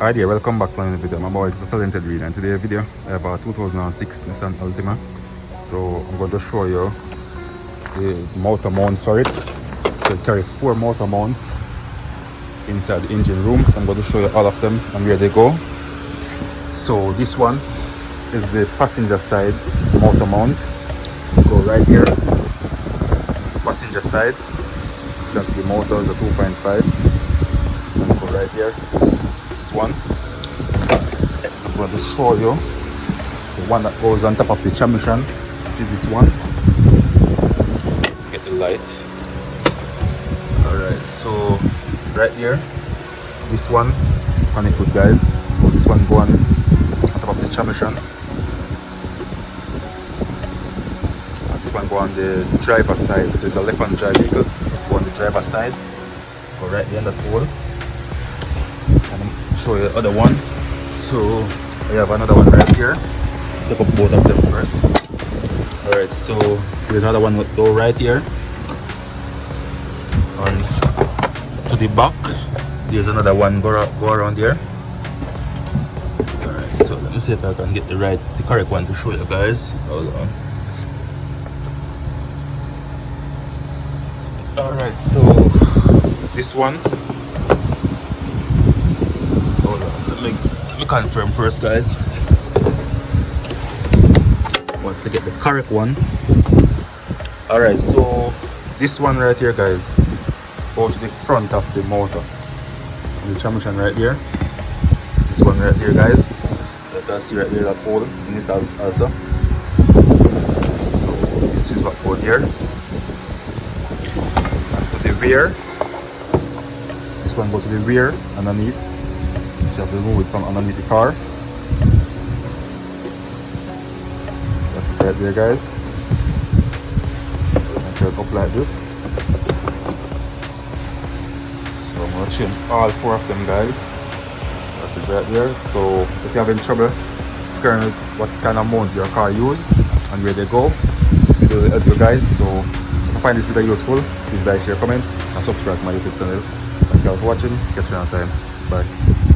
Hi there, welcome back to another video. My boy is a talented reader, and today's video I have a 2006 Nissan Altima. So I'm going to show you the motor mounts for it. So it carries 4 motor mounts inside the engine room. So I'm going to show you all of them and where they go. So this one is the passenger side motor mount. Go right here, passenger side. That's the motor, the 2.5. And go right here. This one. I'm going to show you the one that goes on top of the transmission, which is this one. Get the light. Alright, so right here, this one connect with, guys. So this one go on top of the transmission. This one go on the driver's side. So it's a left-hand drive vehicle. Go on the driver's side. Go right there on the pole. And I'll show you the other one. So I have another one right here. Take up both of them first. Alright, so there's another one that go right here. On to the back. There's another one go around here. Alright, so let me see if I can get the correct one to show you guys. Hold on. Alright, so this one. Hold on, let me confirm first, guys. Want to get the correct one. Alright, so this one right here, guys, go to the front of the motor. And the transmission right here. This one right here, guys. You can see right here that hole in it also. So this is what goes here. And to the rear. This one goes to the rear underneath. So you have to remove it from underneath the car. That's it right there, guys. And turn it up like this. So I'm going to change all 4 of them, guys. That's it right there. So if you're having trouble figuring out what kind of mount your car use and where they go, this video will help you guys. So if you find this video useful, please like, share, comment, and subscribe to my YouTube channel. Thank you all for watching. Catch you another time. Bye.